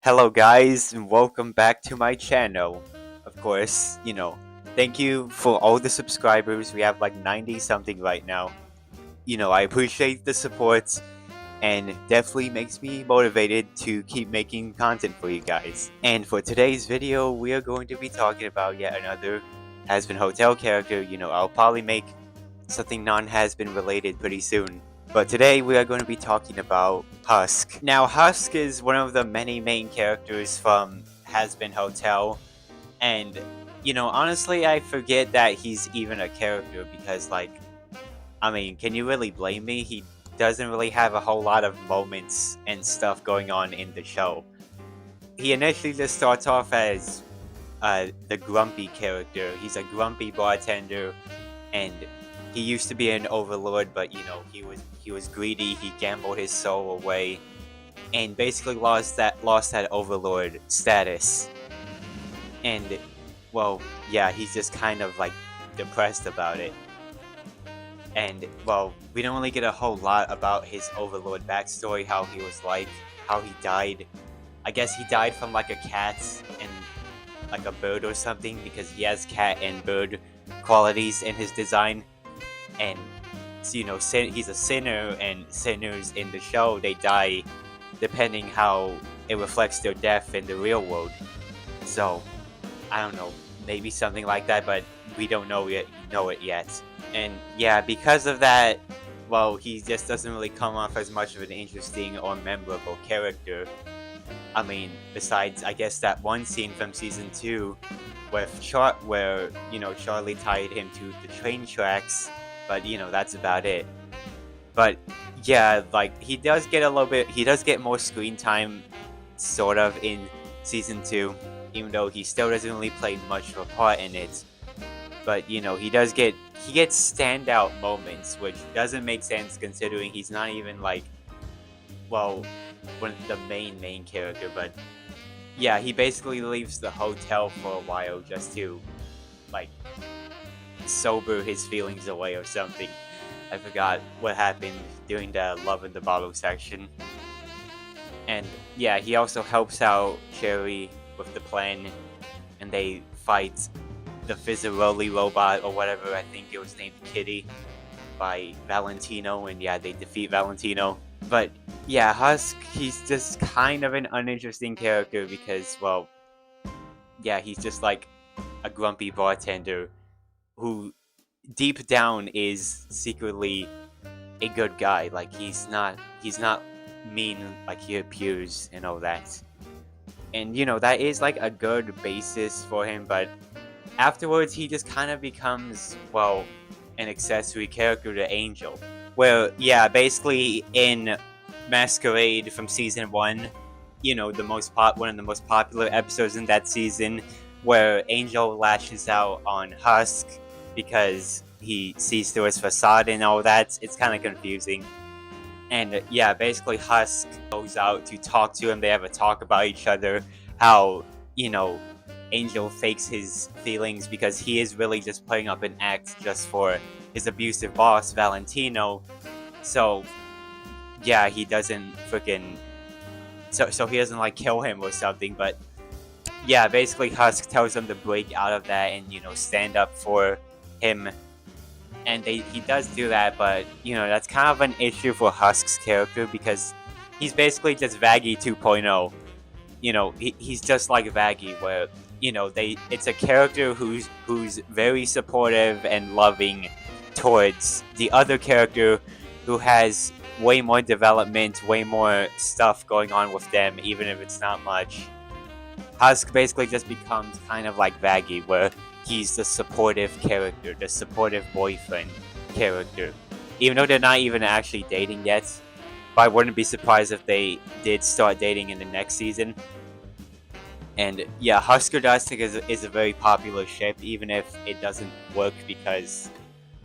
Hello guys and welcome back to my channel. Of course, thank you for all the subscribers. We have like 90 something right now. I appreciate the support and definitely makes me motivated to keep making content for you guys. And for today's video, we are going to be talking about yet another Has-Been Hotel character. I'll probably make something non-has-been related pretty soon. But today we are going to be talking about Husk. Now, Husk is one of the many main characters from Has Been Hotel, and honestly, I forget that he's even a character because, can you really blame me? He doesn't really have a whole lot of moments and stuff going on in the show. He initially just starts off as the grumpy character. He's a grumpy bartender, and he used to be an overlord, but he was greedy. He gambled his soul away, and basically lost that overlord status. And well, yeah, he's just kind of like depressed about it. And well, we don't really get a whole lot about his overlord backstory, how he was like, how he died. I guess he died from like a cat and like a bird or something because he has cat and bird qualities in his design. And he's a sinner, and sinners in the show, they die depending how it reflects their death in the real world. So I don't know, maybe something like that, but we don't know it yet. And yeah, because of that, well, he just doesn't really come off as much of an interesting or memorable character. Besides, I guess, that one scene from season 2 where Charlie tied him to the train tracks, but that's about it. But yeah, like, he does get more screen time, sort of, in season 2, even though he still doesn't really play much of a part in it. But he gets standout moments, which doesn't make sense considering he's not even like, well, one of the main character. But yeah, he basically leaves the hotel for a while just to like sober his feelings away or something. I forgot what happened during the Love in the Bottle section. And yeah, he also helps out Cherry with the plan, and they fight the Fizzaroli robot, or whatever. I think it was named Kitty by Valentino, and yeah, they defeat Valentino. But yeah, Husk, he's just kind of an uninteresting character because, well, yeah, he's just like a grumpy bartender who deep down is secretly a good guy. Like, he's not mean like he appears and all that. And that is like a good basis for him, but afterwards he just kind of becomes, well, an accessory character to Angel. Well, yeah, basically in Masquerade from season 1, one of the most popular episodes in that season, where Angel lashes out on Husk because he sees through his facade and all that. It's kind of confusing. And yeah, basically Husk goes out to talk to him. They have a talk about each other, how, Angel fakes his feelings because he is really just putting up an act just for his abusive boss, Valentino. So yeah, he doesn't freaking so he doesn't like kill him or something. But yeah, basically Husk tells him to break out of that and stand up for him. And he does do that, but that's kind of an issue for Husk's character because he's basically just Vaggie 2.0. He's just like Vaggie, where it's a character who's very supportive and loving towards the other character, who has way more development, way more stuff going on with them, even if it's not much. Husk basically just becomes kind of like Vaggie, where he's the supportive character, the supportive boyfriend character. Even though they're not even actually dating yet, but I wouldn't be surprised if they did start dating in the next season. And yeah, Husker Dustic is a very popular ship, even if it doesn't work because,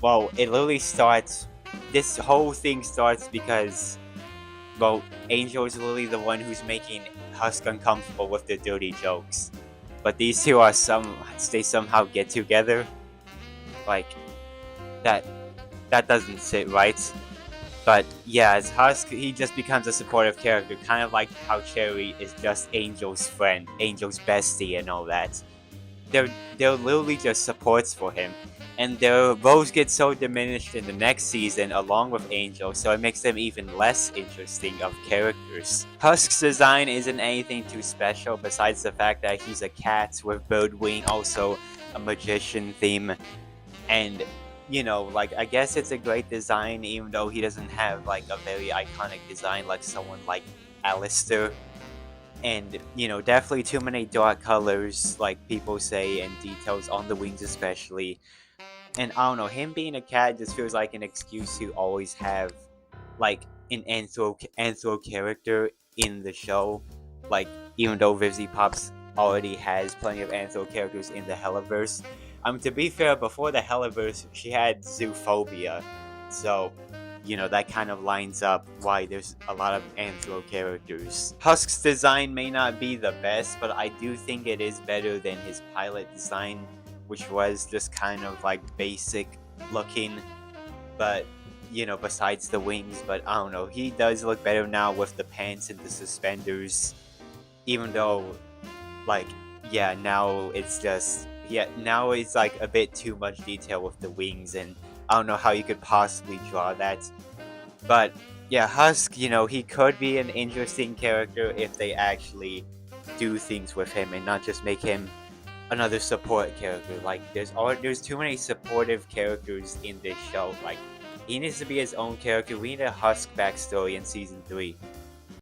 well, it literally starts. This whole thing starts because, well, Angel is literally the one who's making Husk uncomfortable with the dirty jokes. But these two they somehow get together. Like, that doesn't sit right. But yeah, as Husk, he just becomes a supportive character, kind of like how Cherry is just Angel's friend, Angel's bestie, and all that. They're they're literally just supports for him, and their roles get so diminished in the next season along with Angel, so it makes them even less interesting of characters. Husk's design isn't anything too special besides the fact that he's a cat with bird wing, also a magician theme, and like I guess it's a great design even though he doesn't have like a very iconic design like someone like Alistair. And definitely too many dark colors, like people say, and details on the wings especially. And I don't know, him being a cat just feels like an excuse to always have like an anthro character in the show. Like even though Vivzy Pops already has plenty of anthro characters in the Helliverse. To be fair, before the Helliverse, she had zoophobia, so that kind of lines up why there's a lot of anthro characters. Husk's design may not be the best, but I do think it is better than his pilot design, which was just kind of like basic looking, but besides the wings. But I don't know, he does look better now with the pants and the suspenders, even though like yeah, now it's like a bit too much detail with the wings, and I don't know how you could possibly draw that. But yeah, Husk, he could be an interesting character if they actually do things with him and not just make him another support character. Like there's too many supportive characters in this show. Like he needs to be his own character. We need a Husk backstory in season 3.